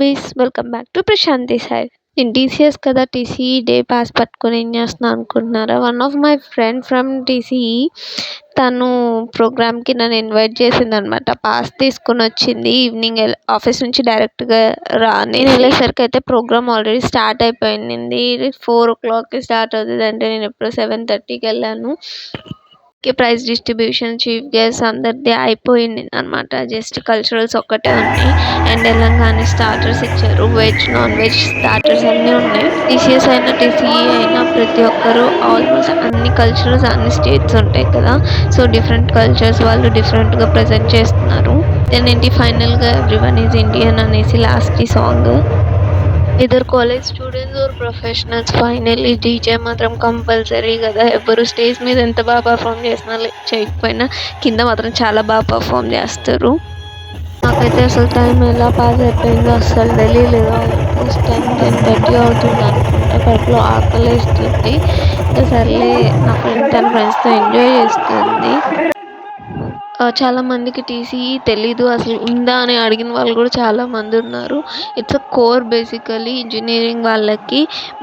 బీస్ welcome back to Prashanti Sai. నేను TCS కదా, టీసీఈ డే పాస్ పట్టుకొని ఏం చేస్తున్నా అనుకుంటున్నారా? One of my friend from TCE తను ప్రోగ్రామ్కి నన్ను ఇన్వైట్ చేసింది అనమాట. పాస్ తీసుకుని వచ్చింది. ఈవినింగ్ ఆఫీస్ నుంచి డైరెక్ట్గా నేను వెళ్ళేసరికి అయితే ప్రోగ్రామ్ ఆల్రెడీ స్టార్ట్ అయిపోయింది. 4 o'clock స్టార్ట్ అవుతుంది అంటే నేను ఎప్పుడో 7:30కి వెళ్ళాను. ప్రైజ్ డిస్ట్రిబ్యూషన్, చీఫ్ గెస్ట్ అందరిది అయిపోయింది అనమాట. జస్ట్ కల్చరల్స్ ఒక్కటే ఉన్నాయి. అండ్ తెలంగాణ స్టార్టర్స్ ఇచ్చారు. వెజ్, నాన్ వెజ్ స్టార్టర్స్ అన్నీ ఉన్నాయి. టీసీఎస్ అయినా టీసీఈ అయినా ప్రతి ఒక్కరు ఆల్మోస్ట్ అన్ని కల్చరల్స్, అన్ని స్టేట్స్ ఉంటాయి కదా. సో డిఫరెంట్ కల్చర్స్ వాళ్ళు డిఫరెంట్గా ప్రజెంట్ చేస్తున్నారు. దెన్ ఏంటి ఫైనల్గా ఎవ్రీవన్ ఈజ్ ఇండియన్ అనేసి లాస్ట్ సాంగ్. ఇద్దరు college students or professionals, finally DJ మాత్రం కంపల్సరీ కదా. ఎవరు స్టేజ్ మీద ఎంత బాగా పర్ఫామ్ చేసినా చేయకపోయినా కింద మాత్రం చాలా బాగా పర్ఫామ్ చేస్తారు. నాకైతే అసలు టైం ఎలా పాస్ అయిపోయిందో అస్సలు తెలియలేదు. ఆల్మోస్ట్ 10:30 అవుతుంది అనుకుంటా. కడుపులో ఆకలేస్తుంది. ఇంకా సర్లే, నా ఫ్రెండ్ తన ఫ్రెండ్స్తో ఎంజాయ్ చేస్తుంది. చాలా మందికి టీసీఈ తెలీదు, అసలు ఉందా అని అడిగిన వాళ్ళు కూడా చాలా మంది ఉన్నారు. It's a core basically engineering వాళ్ళకి.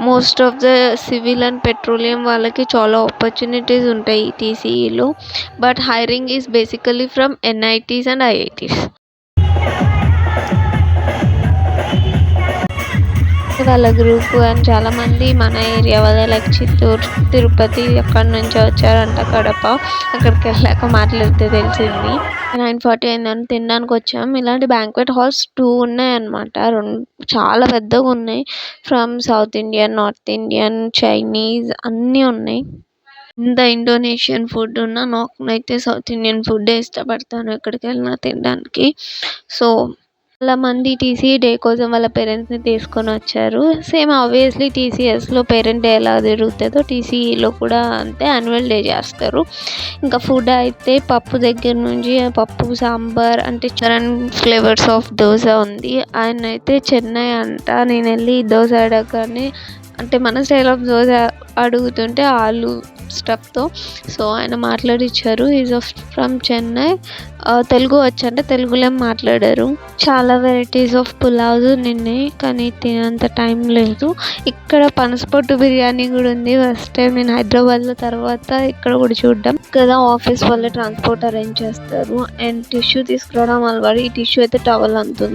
Most of the civil and petroleum వాళ్ళకి చాలా ఆపర్చునిటీస్ ఉంటాయి టీసీఈలో. But hiring is basically from NITs and IITs. వాళ్ళ గ్రూప్ అండ్ చాలామంది మన ఏరియా వాళ్ళే, లైక్ చిత్తూరు, తిరుపతి అక్కడి నుంచి వచ్చారంట, కడప. అక్కడికి వెళ్ళాక మాట్లాడితే తెలిసింది. 9:40 అయిందని తినడానికి వచ్చాం. ఇలాంటి బ్యాంక్వెట్ హాల్స్ 2 ఉన్నాయన్నమాట. చాలా పెద్దగా ఉన్నాయి. From south Indian, north Indian, Chinese అన్నీ ఉన్నాయి. ఎంత ఇండోనేషియన్ ఫుడ్ ఉన్నా నాకైతే సౌత్ ఇండియన్ ఫుడ్డే ఇష్టపడతాను ఎక్కడికి వెళ్ళినా తినడానికి. సో చాలా మంది టీసీఈ డే కోసం వాళ్ళ పేరెంట్స్ని తీసుకొని వచ్చారు. సేమ్ ఆబ్వియస్లీ టీసీఎస్లో పేరెంట్ డే ఎలా జరుగుతుందో టీసీఈలో కూడా అంతే, యాన్యువల్ డే చేస్తారు. ఇంకా ఫుడ్ అయితే పప్పు దగ్గర నుంచి పప్పు, సాంబార్, అంటే ఫ్లేవర్స్ ఆఫ్ దోశ ఉంది. ఆయన అయితే చెన్నై అంట. నేను వెళ్ళి దోశ అడగగానే, అంటే మన స్టైల్ ఆఫ్ దోశ అడుగుతుంటే ఆలు స్టఫ్తో, సో ఆయన మాట్లాడిచ్చారు. Is of from Chennai. Telugu వచ్చంటే తెలుగులో మాట్లాడారు. చాలా వెరైటీస్ ఆఫ్ పులావ్స్ నిన్నాయి, కానీ తినేంత టైం లేదు. ఇక్కడ పనసపొట్టు బిర్యానీ కూడా ఉంది. ఫస్ట్ టైం నేను హైదరాబాద్లో, తర్వాత ఇక్కడ కూడా చూడడం కదా. ఆఫీస్ వాళ్ళే ట్రాన్స్పోర్ట్ అరేంజ్ చేస్తారు. అండ్ టిష్యూ తీసుకురావడం అలవాటు. ఈ టిష్యూ అయితే టవల్ అంతుంది.